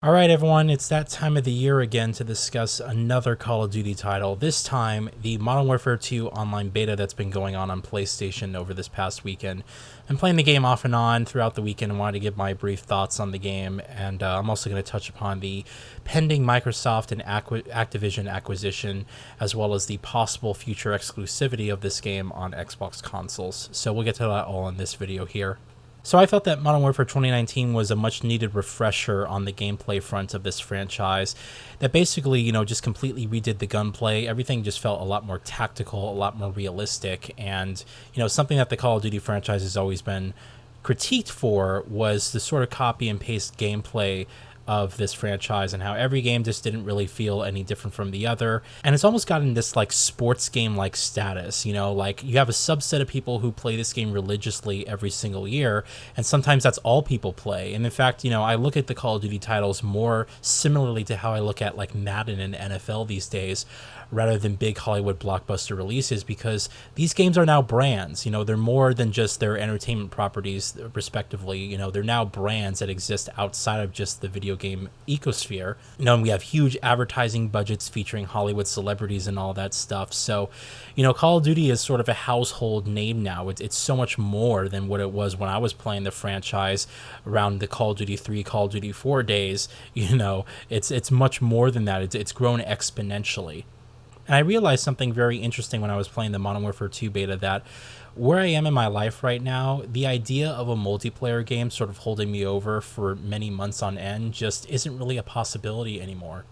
All right, everyone, it's that time of the year again to discuss another Call of Duty title. This time, the Modern Warfare 2 online beta that's been going on PlayStation over this past weekend. I'm playing the game off and on throughout the weekend and wanted to give my brief thoughts on the game, and I'm also going to touch upon the pending Microsoft and Activision acquisition, as well as the possible future exclusivity of this game on Xbox consoles. So we'll get to that all in this video here. So I felt that Modern Warfare 2019 was a much-needed refresher on the gameplay front of this franchise that basically, just completely redid the gunplay. Everything just felt a lot more tactical, a lot more realistic, and, something that the Call of Duty franchise has always been critiqued for was the sort of copy and paste gameplay of this franchise and how every game just didn't really feel any different from the other. And it's almost gotten this like sports game like status, like you have a subset of people who play this game religiously every single year, and sometimes that's all people play. And in fact, I look at the Call of Duty titles more similarly to how I look at like Madden and NFL these days, rather than big Hollywood blockbuster releases, because these games are now brands. They're more than just their entertainment properties, respectively. They're now brands that exist outside of just the video game ecosphere. And we have huge advertising budgets featuring Hollywood celebrities and all that stuff. So, Call of Duty is sort of a household name now. It's so much more than what it was when I was playing the franchise around the Call of Duty 3, Call of Duty 4 days. It's much more than that. It's grown exponentially. And I realized something very interesting when I was playing the Modern Warfare 2 beta, that where I am in my life right now, the idea of a multiplayer game sort of holding me over for many months on end just isn't really a possibility anymore.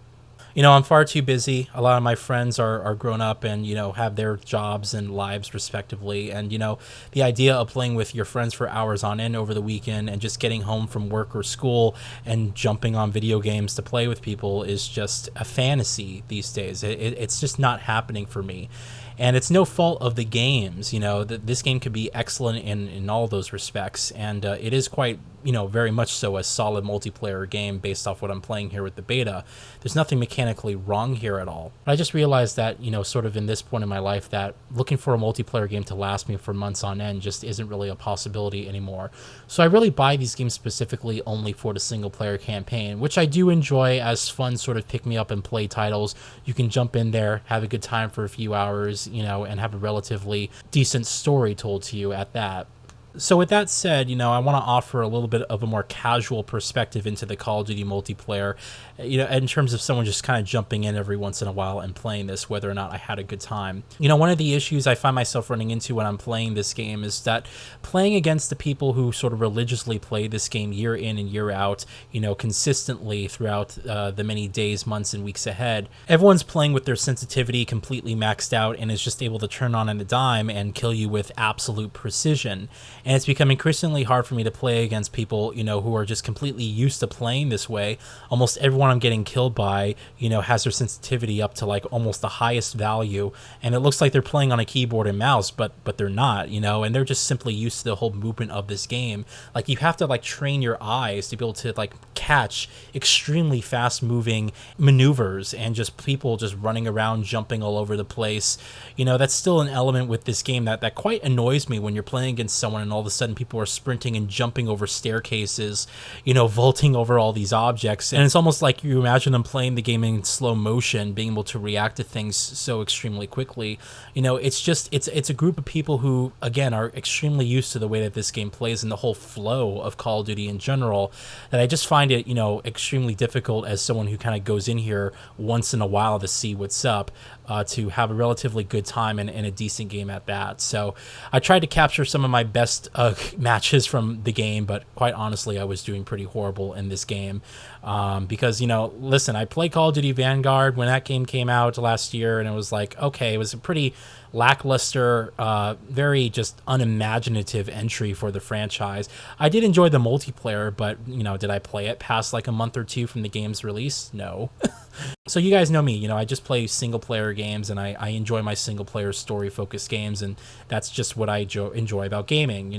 I'm far too busy. A lot of my friends are grown up and, have their jobs and lives respectively. And, the idea of playing with your friends for hours on end over the weekend and just getting home from work or school and jumping on video games to play with people is just a fantasy these days. It's just not happening for me. And it's no fault of the games. This game could be excellent in all those respects. And it is quite, very much so a solid multiplayer game based off what I'm playing here with the beta. There's nothing mechanically wrong here at all. But I just realized that, sort of in this point in my life, that looking for a multiplayer game to last me for months on end just isn't really a possibility anymore. So I really buy these games specifically only for the single player campaign, which I do enjoy as fun sort of pick me up and play titles. You can jump in there, have a good time for a few hours, and have a relatively decent story told to you at that. So with that said, I want to offer a little bit of a more casual perspective into the Call of Duty multiplayer, in terms of someone just kind of jumping in every once in a while and playing this, whether or not I had a good time. One of the issues I find myself running into when I'm playing this game is that playing against the people who sort of religiously play this game year in and year out, consistently throughout the many days, months, and weeks ahead, everyone's playing with their sensitivity completely maxed out and is just able to turn on a dime and kill you with absolute precision. And it's become increasingly hard for me to play against people, who are just completely used to playing this way. Almost everyone I'm getting killed by, has their sensitivity up to like almost the highest value. And it looks like they're playing on a keyboard and mouse, but they're not, and they're just simply used to the whole movement of this game. Like, you have to like train your eyes to be able to like catch extremely fast moving maneuvers and just people just running around, jumping all over the place. That's still an element with this game that quite annoys me when you're playing against someone and all of a sudden people are sprinting and jumping over staircases, vaulting over all these objects. And it's almost like you imagine them playing the game in slow motion, being able to react to things so extremely quickly. It's a group of people who, again, are extremely used to the way that this game plays and the whole flow of Call of Duty in general, that I just find it, extremely difficult as someone who kind of goes in here once in a while to see what's up, to have a relatively good time and a decent game at that. So I tried to capture some of my best matches from the game, but quite honestly, I was doing pretty horrible in this game, because, listen, I played Call of Duty Vanguard when that game came out last year, and it was like, okay, it was a pretty lackluster, very just unimaginative entry for the franchise. I did enjoy the multiplayer, but, did I play it past like a month or two from the game's release? No. So you guys know me, I just play single player games, and I enjoy my single player story focused games, and that's just what I enjoy about gaming.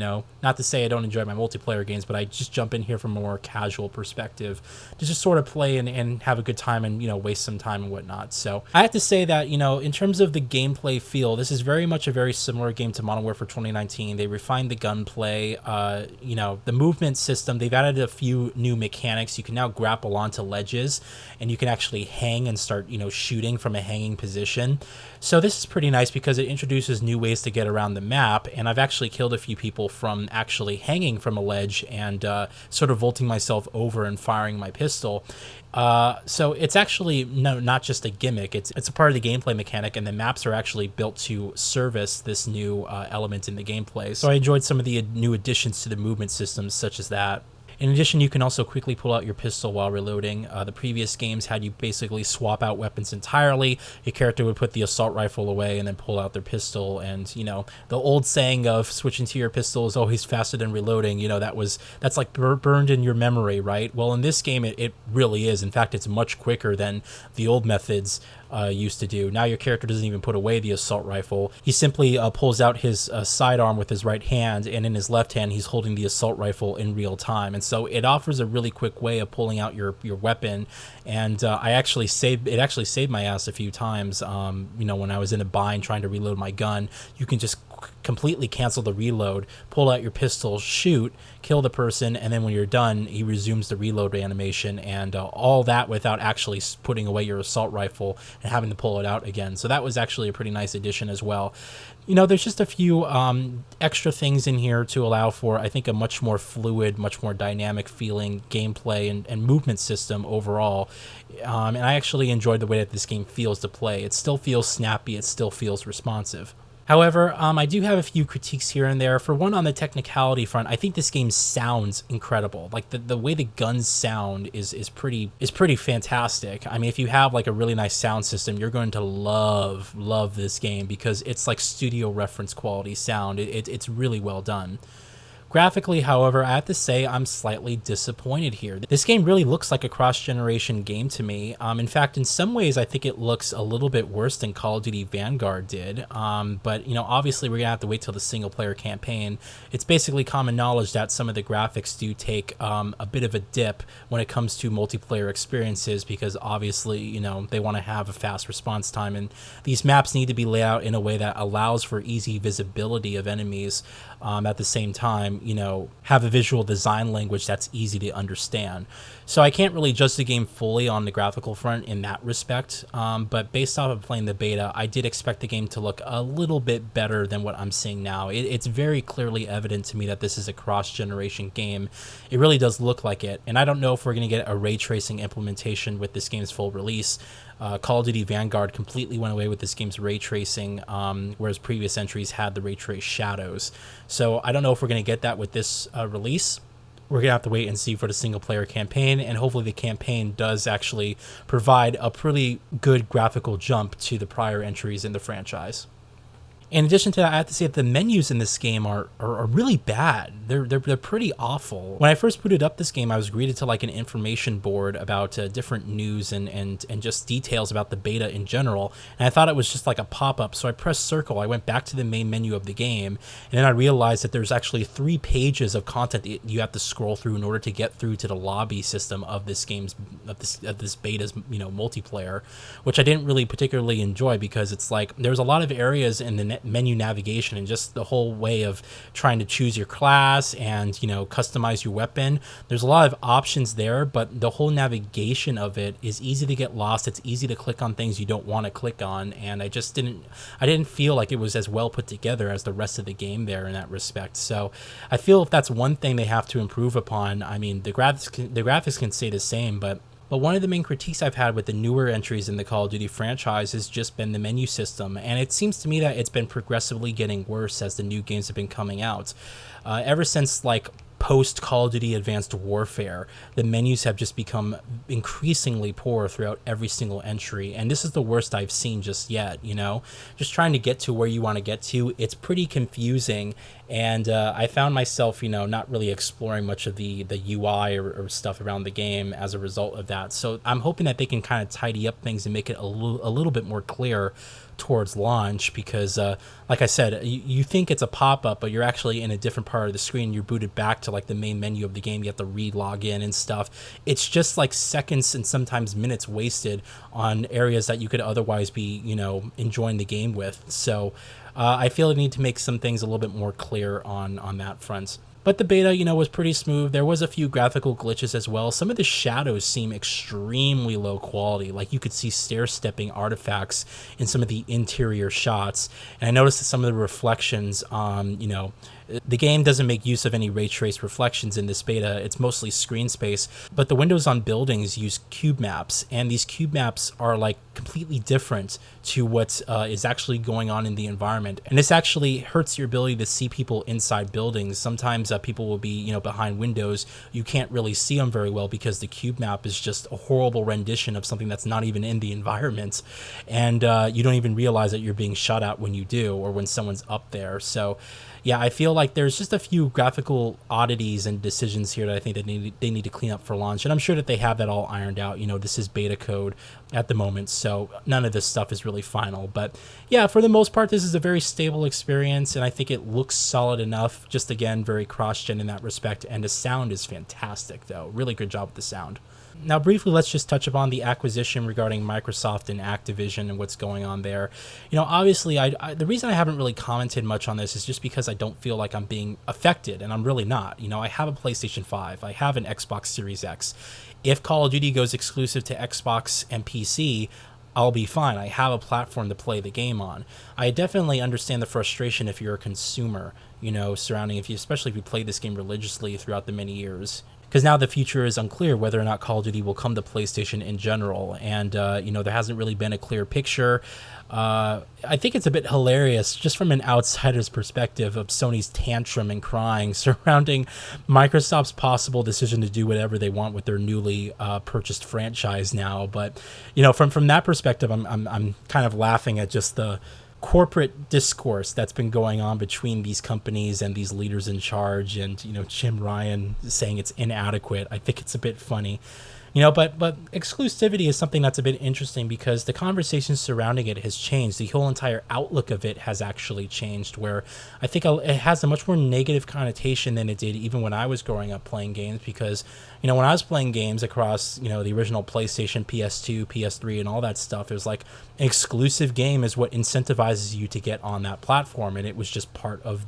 Not to say I don't enjoy my multiplayer games, but I just jump in here from a more casual perspective to just sort of play and have a good time and waste some time and whatnot. So I have to say that in terms of the gameplay feel, this is very much a very similar game to Modern Warfare 2019. They refined the gunplay, the movement system. They've added a few new mechanics. You can now grapple onto ledges, and you can actually hang and start shooting from a hanging position. So this is pretty nice because it introduces new ways to get around the map, and I've actually killed a few people from actually hanging from a ledge and sort of vaulting myself over and firing my pistol. So it's actually not just a gimmick. It's a part of the gameplay mechanic, and the maps are actually built to service this new element in the gameplay. So I enjoyed some of the new additions to the movement systems, such as that. In addition, you can also quickly pull out your pistol while reloading. The previous games had you basically swap out weapons entirely. Your character would put the assault rifle away and then pull out their pistol. And, the old saying of switching to your pistol is always faster than reloading, that's like burned in your memory, right? Well, in this game, it really is. In fact, it's much quicker than the old methods used to do. Now your character doesn't even put away the assault rifle. He simply pulls out his sidearm with his right hand, and in his left hand, he's holding the assault rifle in real time. And so it offers a really quick way of pulling out your weapon. And it actually saved my ass a few times. When I was in a bind trying to reload my gun, you can just completely cancel the reload, pull out your pistol, shoot, kill the person, and then when you're done, he resumes the reload animation, and all that without actually putting away your assault rifle and having to pull it out again. So that was actually a pretty nice addition as well. There's just a few extra things in here to allow for, I think, a much more fluid, much more dynamic feeling gameplay and movement system overall. And I actually enjoyed the way that this game feels to play. It still feels snappy. It still feels responsive. However, I do have a few critiques here and there. For one, on the technicality front, I think this game sounds incredible. Like the way the guns sound is pretty fantastic. I mean, if you have like a really nice sound system, you're going to love this game because it's like studio reference quality sound. It's really well done. Graphically, however, I have to say I'm slightly disappointed here. This game really looks like a cross-generation game to me. In fact, in some ways, I think it looks a little bit worse than Call of Duty Vanguard did. But, obviously we're going to have to wait till the single-player campaign. It's basically common knowledge that some of the graphics do take a bit of a dip when it comes to multiplayer experiences because obviously, they want to have a fast response time. And these maps need to be laid out in a way that allows for easy visibility of enemies at the same time. Have a visual design language that's easy to understand. So I can't really judge the game fully on the graphical front in that respect, but based off of playing the beta, I did expect the game to look a little bit better than what I'm seeing now. It's very clearly evident to me that this is a cross-generation game. It really does look like it, and I don't know if we're going to get a ray tracing implementation with this game's full release. Call of Duty Vanguard completely went away with this game's ray tracing, whereas previous entries had the ray trace shadows. So I don't know if we're going to get that with this release. We're going to have to wait and see for the single-player campaign, and hopefully the campaign does actually provide a pretty good graphical jump to the prior entries in the franchise. In addition to that, I have to say that the menus in this game are really bad. They're pretty awful. When I first booted up this game, I was greeted to like an information board about different news and just details about the beta in general. And I thought it was just like a pop-up, so I pressed circle. I went back to the main menu of the game, and then I realized that there's actually 3 pages of content that you have to scroll through in order to get through to the lobby system of this game's of this beta's multiplayer, which I didn't really particularly enjoy because it's like there's a lot of areas in the menu navigation and just the whole way of trying to choose your class and customize your weapon. There's a lot of options there, but the whole navigation of it is easy to get lost. It's easy to click on things you don't want to click on, and I didn't feel like it was as well put together as the rest of the game there in that respect. So I feel if that's one thing they have to improve upon. I mean, the graphics can stay the same, but one of the main critiques I've had with the newer entries in the Call of Duty franchise has just been the menu system, and it seems to me that it's been progressively getting worse as the new games have been coming out. Ever since like post Call of Duty Advanced Warfare, the menus have just become increasingly poor throughout every single entry, and this is the worst I've seen just yet. Just trying to get to where you want to get to, it's pretty confusing, And I found myself, not really exploring much of the UI or stuff around the game as a result of that. So I'm hoping that they can kind of tidy up things and make it a little bit more clear towards launch, because like I said, you think it's a pop-up, but you're actually in a different part of the screen. You're booted back to like the main menu of the game. You have to re-log in and stuff. It's just like seconds and sometimes minutes wasted on areas that you could otherwise be enjoying the game with. So I feel I need to make some things a little bit more clear on that front. But the beta, was pretty smooth. There was a few graphical glitches as well. Some of the shadows seem extremely low quality. Like you could see stair-stepping artifacts in some of the interior shots. And I noticed that some of the reflections, the game doesn't make use of any ray trace reflections in this beta. It's mostly screen space, but the windows on buildings use cube maps, and these cube maps are like completely different to what is actually going on in the environment. And this actually hurts your ability to see people inside buildings. Sometimes people will be, behind windows. You can't really see them very well because the cube map is just a horrible rendition of something that's not even in the environment. And you don't even realize that you're being shot at when you do, or when someone's up there. So yeah, I feel like there's just a few graphical oddities and decisions here that I think that they need to clean up for launch. And I'm sure that they have that all ironed out. This is beta code at the moment, so none of this stuff is really final. But yeah, for the most part, this is a very stable experience, and I think it looks solid enough. Just again, very cross-gen in that respect. And the sound is fantastic, though. Really good job with the sound. Now, briefly, let's just touch upon the acquisition regarding Microsoft and Activision and what's going on there. Obviously, the reason I haven't really commented much on this is just because I don't feel like I'm being affected, and I'm really not. I have a PlayStation 5. I have an Xbox Series X. If Call of Duty goes exclusive to Xbox and PC, I'll be fine. I have a platform to play the game on. I definitely understand the frustration if you're a consumer, surrounding especially if you play this game religiously throughout the many years. Because now the future is unclear whether or not Call of Duty will come to PlayStation in general. And, there hasn't really been a clear picture. I think it's a bit hilarious, just from an outsider's perspective, of Sony's tantrum and crying surrounding Microsoft's possible decision to do whatever they want with their newly purchased franchise now. But, from that perspective, I'm kind of laughing at just the corporate discourse that's been going on between these companies and these leaders in charge, and Jim Ryan saying it's inadequate. I think it's a bit funny. But exclusivity is something that's a bit interesting, because the conversation surrounding it has changed. The whole entire outlook of it has actually changed, where I think it has a much more negative connotation than it did even when I was growing up playing games. Because when I was playing games across the original PlayStation, PS2, PS3, and all that stuff, it was like an exclusive game is what incentivizes you to get on that platform, and it was just part of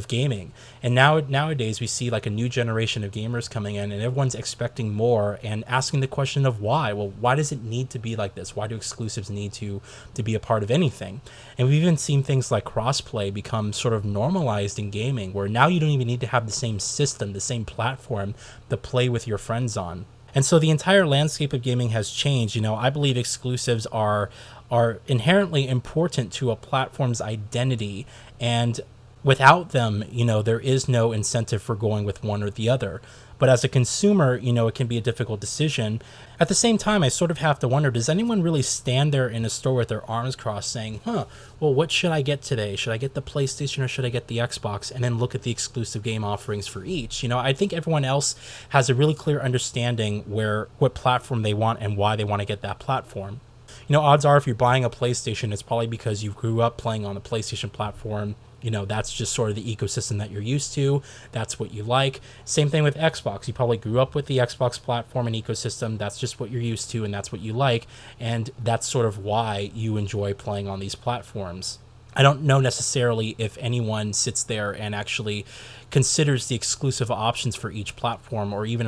gaming. And nowadays we see like a new generation of gamers coming in, and everyone's expecting more and asking the question of why. Well, why does it need to be like this? Why do exclusives need to be a part of anything? And we've even seen things like crossplay become sort of normalized in gaming, where now you don't even need to have the same system, the same platform to play with your friends on. And so the entire landscape of gaming has changed. I believe exclusives are inherently important to a platform's identity, and without them, there is no incentive for going with one or the other. But as a consumer, it can be a difficult decision. At the same time, I sort of have to wonder, does anyone really stand there in a store with their arms crossed saying, well, what should I get today? Should I get the PlayStation or should I get the Xbox? And then look at the exclusive game offerings for each. I think everyone else has a really clear understanding what platform they want and why they want to get that platform. Odds are if you're buying a PlayStation, it's probably because you grew up playing on the PlayStation platform. That's just sort of the ecosystem that you're used to. That's what you like. Same thing with Xbox. You probably grew up with the Xbox platform and ecosystem. That's just what you're used to, and that's what you like. And that's sort of why you enjoy playing on these platforms. I don't know necessarily if anyone sits there and actually considers the exclusive options for each platform, or even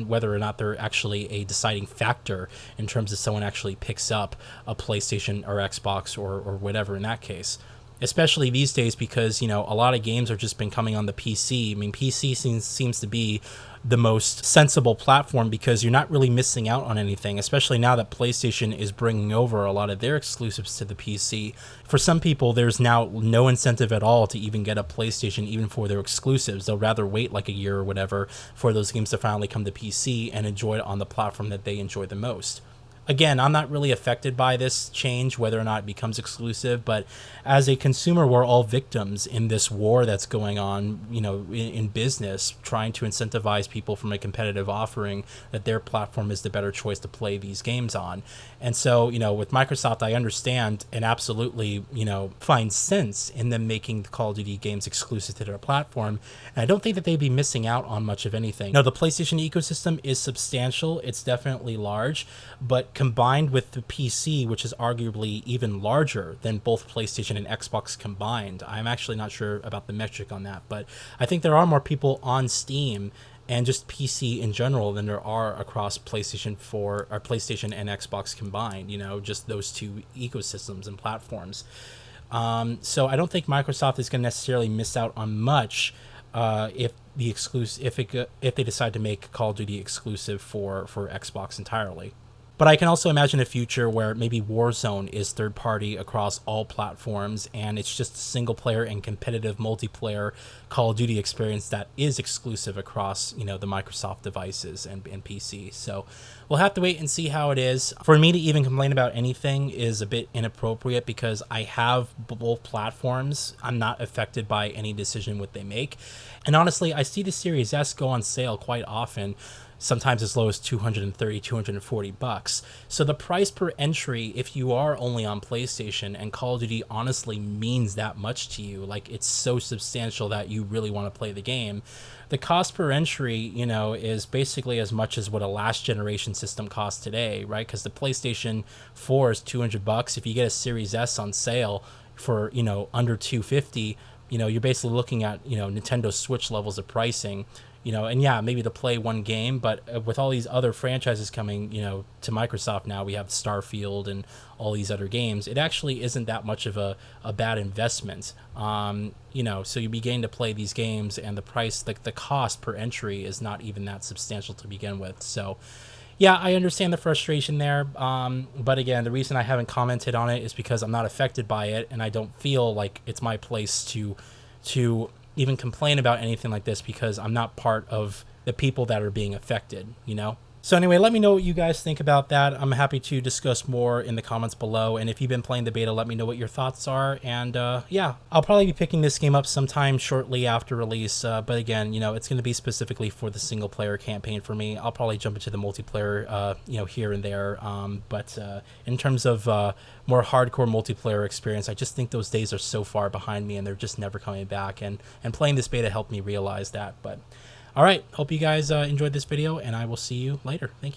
whether or not they're actually a deciding factor in terms of someone actually picks up a PlayStation or Xbox or whatever in that case. Especially these days, because, a lot of games have just been coming on the PC. I mean, PC seems to be the most sensible platform, because you're not really missing out on anything, especially now that PlayStation is bringing over a lot of their exclusives to the PC. For some people, there's now no incentive at all to even get a PlayStation, even for their exclusives. They'll rather wait like a year or whatever for those games to finally come to PC and enjoy it on the platform that they enjoy the most. again, I'm not really affected by this change, whether or not it becomes exclusive, but as a consumer, we're all victims in this war that's going on, in business, trying to incentivize people from a competitive offering that their platform is the better choice to play these games on. And so, with Microsoft, I understand and absolutely, find sense in them making the Call of Duty games exclusive to their platform. And I don't think that they'd be missing out on much of anything. No, the PlayStation ecosystem is substantial. It's definitely large, but combined with the PC, which is arguably even larger than both PlayStation and Xbox combined. I'm actually not sure about the metric on that, but I think there are more people on Steam and just PC in general than there are across PlayStation 4 or PlayStation and Xbox combined, just those two ecosystems and platforms. So I don't think Microsoft is going to necessarily miss out on much if they decide to make Call of Duty exclusive for Xbox entirely. But I can also imagine a future where maybe Warzone is third party across all platforms, and it's just a single player and competitive multiplayer Call of Duty experience that is exclusive across, the Microsoft devices and PC. So we'll have to wait and see how it is. For me to even complain about anything is a bit inappropriate because I have both platforms. I'm not affected by any decision what they make. And honestly, I see the Series S go on sale quite often, sometimes as low as $230, $240. So the price per entry, if you are only on PlayStation and Call of Duty honestly means that much to you, like it's so substantial that you really want to play the game, the cost per entry, is basically as much as what a last generation system costs today, right? Because the PlayStation 4 is $200. If you get a Series S on sale for, under $250, you're basically looking at, Nintendo Switch levels of pricing. And yeah, maybe to play one game, but with all these other franchises coming, to Microsoft now, we have Starfield and all these other games. It actually isn't that much of a bad investment. So you begin to play these games, and the price, the cost per entry is not even that substantial to begin with. So yeah, I understand the frustration there. But again, the reason I haven't commented on it is because I'm not affected by it, and I don't feel like it's my place to even complain about anything like this because I'm not part of the people that are being affected, So anyway, let me know what you guys think about that. I'm happy to discuss more in the comments below. And if you've been playing the beta, let me know what your thoughts are. And yeah, I'll probably be picking this game up sometime shortly after release. But again, it's going to be specifically for the single player campaign for me. I'll probably jump into the multiplayer, here and there. But in terms of more hardcore multiplayer experience, I just think those days are so far behind me and they're just never coming back. And playing this beta helped me realize that. But all right, hope you guys enjoyed this video, and I will see you later. Thank you.